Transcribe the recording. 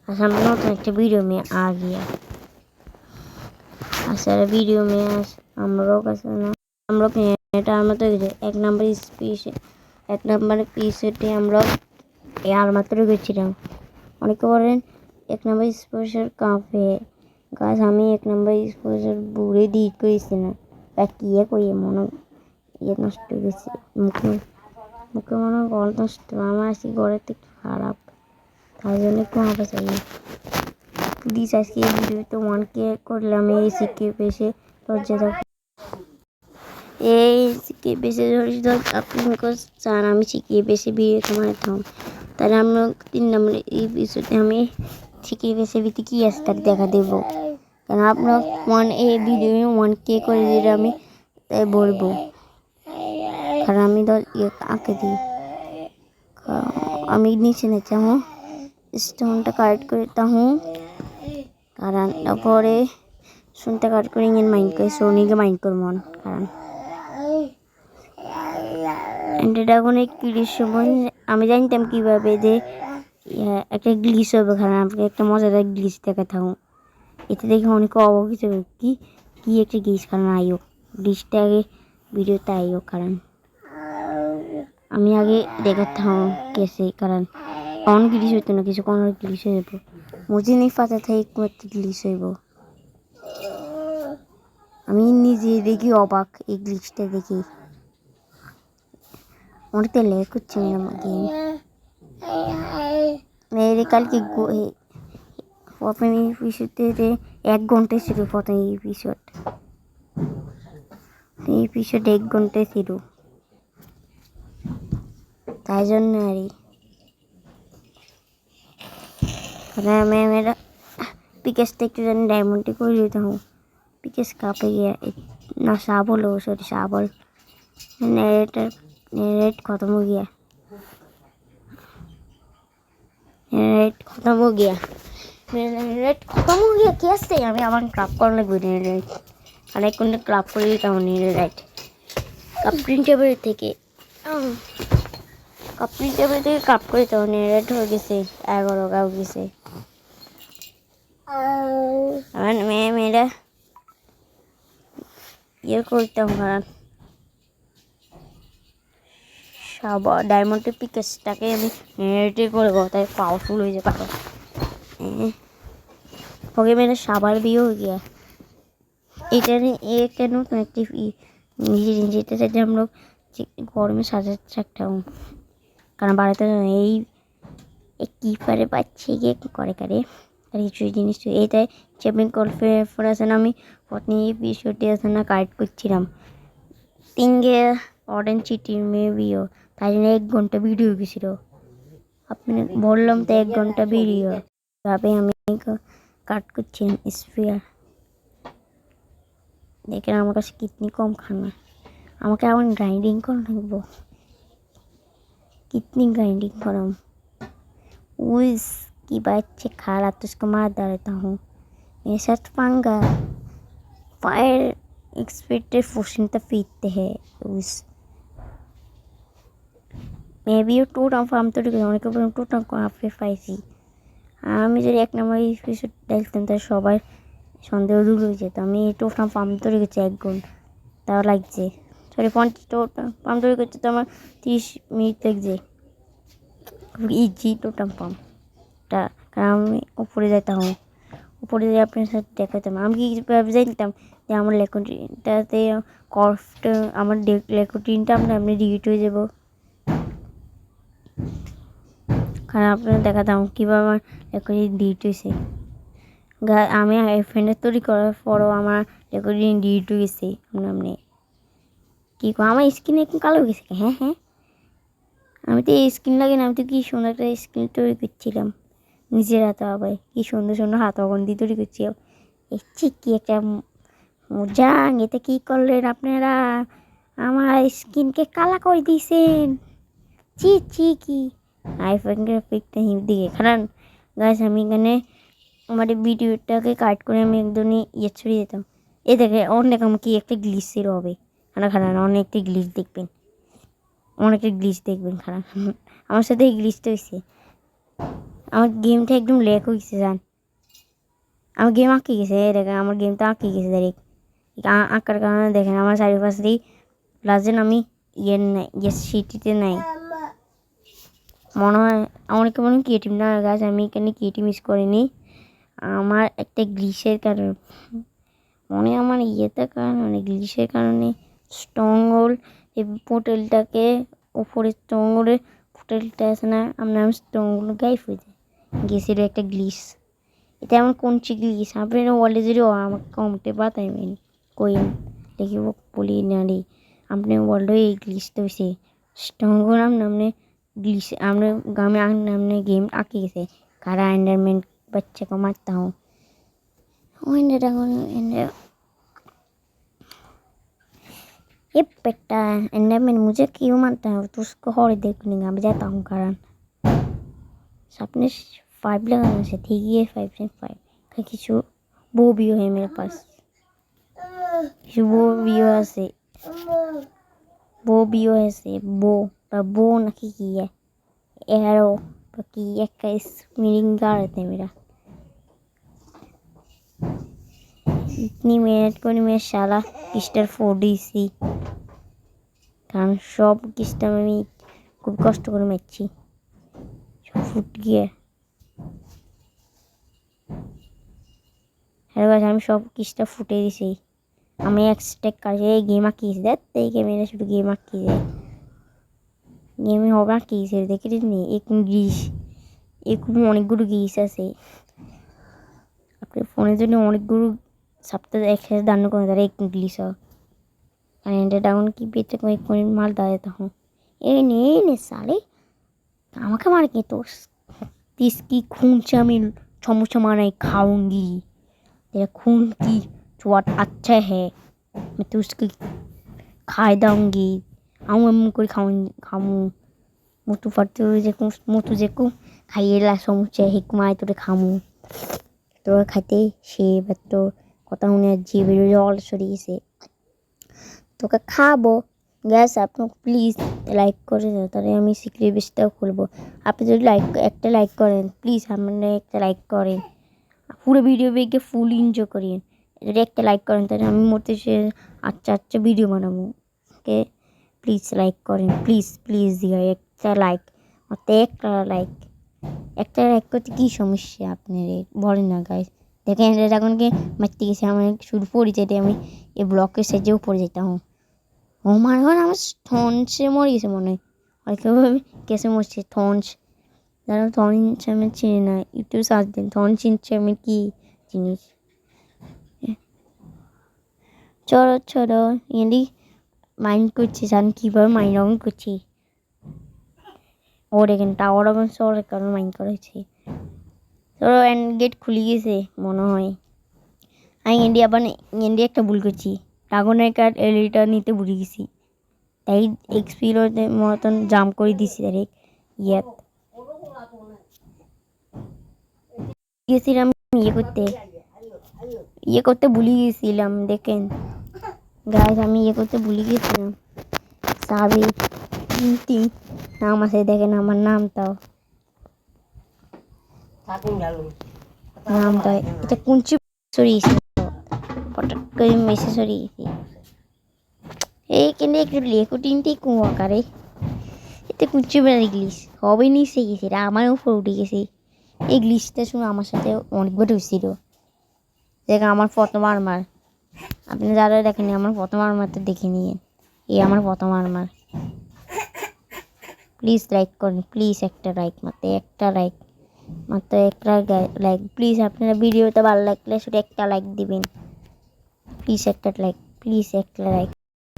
आज हम लोग एक वीडियो में आ गया। सारा वीडियो में आज हम लोग ने टाइम तो एक नंबर पीछे हम लोग यार मात्र গেছিলাম অনেকে বলেন এক নম্বর স্পেশাল কাফে গাছ আমি এক নম্বর স্পেশাল বুড়ে দিয়ে করেছি না বাকি কই মনে নষ্ট হয়ে গেছে মুখে মনে গল নষ্ট আমার আসি ঘরের থেকে খারাপ তাই জন্য একটু আমার চাই প্লিজ আজকে এই ভিডিওতে 1K করলাম এই সিকে পেশে এই সিকে পেশে আপনাকে চান আমি সিকে পেশে ভিডিও তোমার থাম তাহলে আমরা 3 নম্বর এই এপিসোডে আমি সিকে পেশে ভিতরে কি আছে তাকে দেখা দেব কারণ আপনার এই ভিডিও 1K করে দিলে আমি তাই বলবো কারণ আমি তো আঁকে দিই আমি নিচে নিতে हूँ স্টোনটা কাট করতে हूँ কারণ তারপরে শুনতে কাট করে ইঞ্জিন মাইন্ড করে সোনিকে মাইন্ড করবো কারণ ড্রাগনের গ্লিচ আমি জানতাম কীভাবে যে একটা গ্লিচ হবে কারণ আমাকে একটা মজাদার গ্লিচ দেখাতে থাকুন এতে দেখে অনেকে অবাক হিসেবে কি একটা গ্লিচ কারণ আইও গ্লিচটা আগে ভিডিওতে আইও কারণ আমি আগে দেখাতে हूँ कैसे कारण कौन ग्लिच होते ना किसी कौन ग्लिच हो जाए मुझे नहीं पता था एक मत ग्लिच है वो আমি নিজে দেখি অবাক এই গ্লিচটা দেখি অনেকটা লেগ হচ্ছে আমাকে মেরে কালকে প্রথম এপিসোডে 1 ঘন্টা ছিল প্রথম এপিসোড 1 ঘন্টা ছিল তাই জন্য मैं मेरा पिकेस देखते जाने डायमंड को लेता हूँ पिकेस कहाँ पे गया ना शाबल हो सॉरी शाबल नेट खत्म हो गया मेरा नेट खत्म हो गया कैसे हमें आवाज़ क्राफ्ट करने लगे नेट अनेक कुछ क्राफ्ट कर लेता हूँ नेट कपड़े टेबल थे के कपड़े टेबल थे क्राफ्ट कर लेता हूँ नेट हो गए से 11 हो गए से मैं मेरा ये करता हूँ कारण शाबा डायमंड पिकेसटाके আমি নেটে করে তাই পাওয়ারফুল হয়ে যাবে ओके मेरा शाबार भी हो गया इधर एक कैनो कनेक्टिव नीचे से हम लोग घर में सजा सकता हूँ कारण बाड़ाते এই কিপারে পাচ্ছি গিয়ে করে করে আর কিছু জিনিস এইটাই চেপিং কনফারেন্স আমি প্রথম এপিসোডে আসলে কাট করছিলাম তিনগে অরেঞ্জ চিটি মেবিও তাই জন্য 1 ঘন্টা ভিডিও গেছিল আপনি বললাম তো 1 ঘন্টা ভিডিও ভাবে আমি কাট করছি স্ফিয়ার দেখেন আমার কাছে কিতনি কম খানা আমাকে এখন গ্রাইন্ডিং করে নেবো कितनी ग्राइंडिंग करूँ उसकी बच्चे खा रहा तो उसको मार डालता हूँ मेरे साथ पंगा फायर एक्सपेक्टेड फोर्शन तो पीते हैं उस मैं भी टूटा फार्म तो टूटा को आप पाইছি আমি যদি 1 নম্বর এপিসোড দেখতাম তাহলে সবাই সন্দেহ দূর হয়ে যেত আমি টোটাম ফার্ম তৈরি করছি 1 ঘন্টা তাও লাগছে সরি 50 টোটাম ফার্ম তৈরি করতে তো আমার 30 মিনিট লাগছে ইজি টোটাম ফার্মটা কারণ আমি উপরে যেতে হবো উপরে যেয়ে আপনার সাথে দেখাতাম আমি কীভাবে জানতাম যে আমার লেকোটিনটাতে কফট আমার লেকোটিনটা আপনি ডিলিট হয়ে যাব কারণ আপনার দেখাতাম কীভাবে আমার লেকোটিন ডিলিট হয়েছে আমি ফ্রেন্ডের তৈরি করার পরও আমার রেকর্ডিং ডিলিট হয়ে গেছে আপনি কী আমার স্ক্রিন একটু কালো হয়ে গেছে হ্যাঁ আমি তো এই স্ক্রিন লাগে না আমি তো কী সুন্দর একটা স্ক্রিন তৈরি করছিলাম নিজের হাতে আবার কী সুন্দর হাত অগন দিয়ে তৈরি করছি কি একটা মজা এতে কী করলেন আপনারা আমার স্ক্রিনকে কালা করে দিয়েছেন চি কি আইফোন গ্রাফিকটা দিকে কারণ গাছ আমি এখানে আমার ভিডিওটাকে কাট করে আমি একদমই ছড়িয়ে যেতাম এ দেখে অনেক আমাকে একটা গ্লিচের হবে খারাপ অনেকটা গ্লিচ দেখবেন অনেকটা গ্লিচ দেখবেন খারাপ আমার সাথে এই গ্লিচটা হয়েছে আমার গেমটা একদম লেক হয়ে গেছে জান, আমার গেম আঁকে গেছে, দেখেন আমার গেমটা আঁকে গেছে ডাইরেক্ট। আঁকার কারণে দেখেন আমার চারিপাশেই প্লাজেন আমি সিটিতে নাই মনে হয়। আমার কেমন ক্রিয়েটিভ না গাছ, আমি এখানে ক্রিয়েটিভ মিস করিনি। আমার একটা গ্লিশের কারণে মনে আমার কারণে গ্লিশের কারণে স্ট্রংহোল্ড এই পোর্টালটাকে উপরে স্ট্রংহোল্ডের পোর্টালটা আছে না, আপনার স্ট্রংহোল্ড গাইফ হয়ে যায় গেছিল একটা গ্লিশ। এটা আমার কোন গ্লিশ আপনার ওয়ার্ল্ডে যদি আমাকে কমতে পাতাইবেন কইন দেখিব বলি না রে আপনি ওয়ার্ল্ডে এই গ্লিশটা হয়েছে স্ট্রংহোল্ড নামনে ग्लिच हमने गाँव में हमने गेम आके से कारा एंडरमैन बच्चे को मारता हूँ ये बेटा एंडरमैन मुझे क्यों मारता है तो उसको और देखने का मैं जाता हूँ कारण सपने 5 लगाने से ठीक है 5 से 5 का किसी वो भी है मेरे पास वो भी है से वो नकी की है एरो बाकी एक का इस मीनिंग का रहते हैं मेरा इतनी मेहनत को नहीं मैं शाला किस्टर 4DC कारण सब किस्टा में मैं खूब कष्ट করে মেরেছি সব ফুট গিয়ে হ্যাঁ গাইস আমি সব কিস্টা ফুটে দিছি আমি এক স্টেক কাজে গেম আঁকিয়েছি দেখ এই গেমে শুধু গেম আঁকিয়েছে গেমে হবে আঁকিয়েছে দেখিনি এক গ্লিশ এরকম অনেকগুলো গ্লিশ আছে আপনার ফোনের জন্য অনেকগুলো সপ্তাহে একসাথে দান করে তারা এক গ্লিশ एंड डाउन की बेचे को एक मिनट मार देता हूँ ए ने साले আমাকে मार के तो इसकी खून से मैं समोसा बनाई खाऊंगी तेरा खून की स्वाद अच्छा है मैं तो उसकी खा दूंगी आऊँ को खाऊँ मुतु फटते मुतु जेको खाइए ला समोसा हिकमाय तो खामू तो खाते से तो कत उन्हें जीवे जल सरिए তোকে খাবো গ্যাস আপনি প্লিজ লাইক করে দাও তাহলে আমি সিক্রেট বেসটাও খুলবো আপনি যদি একটা লাইক করেন প্লিজ আপনি একটা লাইক করেন পুরো ভিডিও দেখে ফুল এনজয় করেন যদি একটা লাইক করেন তাহলে আমি মোটে সে আচ্ছা ভিডিও বানাবো ওকে প্লিজ লাইক করেন প্লিজ দিও একটা লাইক মতো একটা লাইক করতে কী সমস্যা আপনার বলেন না গাইস দেখেন এখনকে মারতে গেছে আমি শুধু পড়ে যেতে আমি এই ব্লকের সেজেও পড়ে যেতাম ও মার ঘর আমার থনসে মরে গেছে মনে হয় আর কীভাবে কেসে মরছে থনস যারা থনস আমি চিনি না ইউটিউব সার্চ দিন থন চিনছে আমি কী জিনিস চলো এলি মাইন্ড করছি জানি কীভাবে মাইন্ড অন করছি ওর এখানে টাওয়ার অন শহরের কারণে মাইন্ড করেছি চলো এন্ড গেট খুলে গেছে মনে হয় আমি ইন্ডিয়া একটা ভুল করছি ড্রাগনের কার্ড এলিটা নিতে ভুলে গেছি তাই এক্সপির মতন জাম করে দিছি ডাইরেক্ট গেছিলাম ইয়ে করতে ভুলে গেছিলাম দেখেন গাইস আমি করতে ভুলে গেছিলাম সাবি নাম আছে দেখেন আমার নামটাও নামটা এটা কুঞ্চি সরিয়েছি হঠাৎ করে মেসে সরিয়েছি এইখানে একটু লেকুটিনটি কুয়াকারে এতে কুঞ্চি বেড়ার গ্লিশ হবে নিচে গেছে এটা আমার উপর উঠে গেছে এই গ্লিশটা শুনে আমার সাথে অনেকবার হয়েছিল দেখ আমার প্রথম আরমার আপনি যারা দেখেনি আমার প্রথম আরমারটা দেখে নিয়ে এই আমার প্রথম আরমার প্লিজ লাইক করুন প্লিজ একটা লাইক একটা লাইক প্লিজ আপনারা ভিডিওটা ভালো লাগলে শুধু একটা লাইক দিবেন প্লিজ একটা লাইক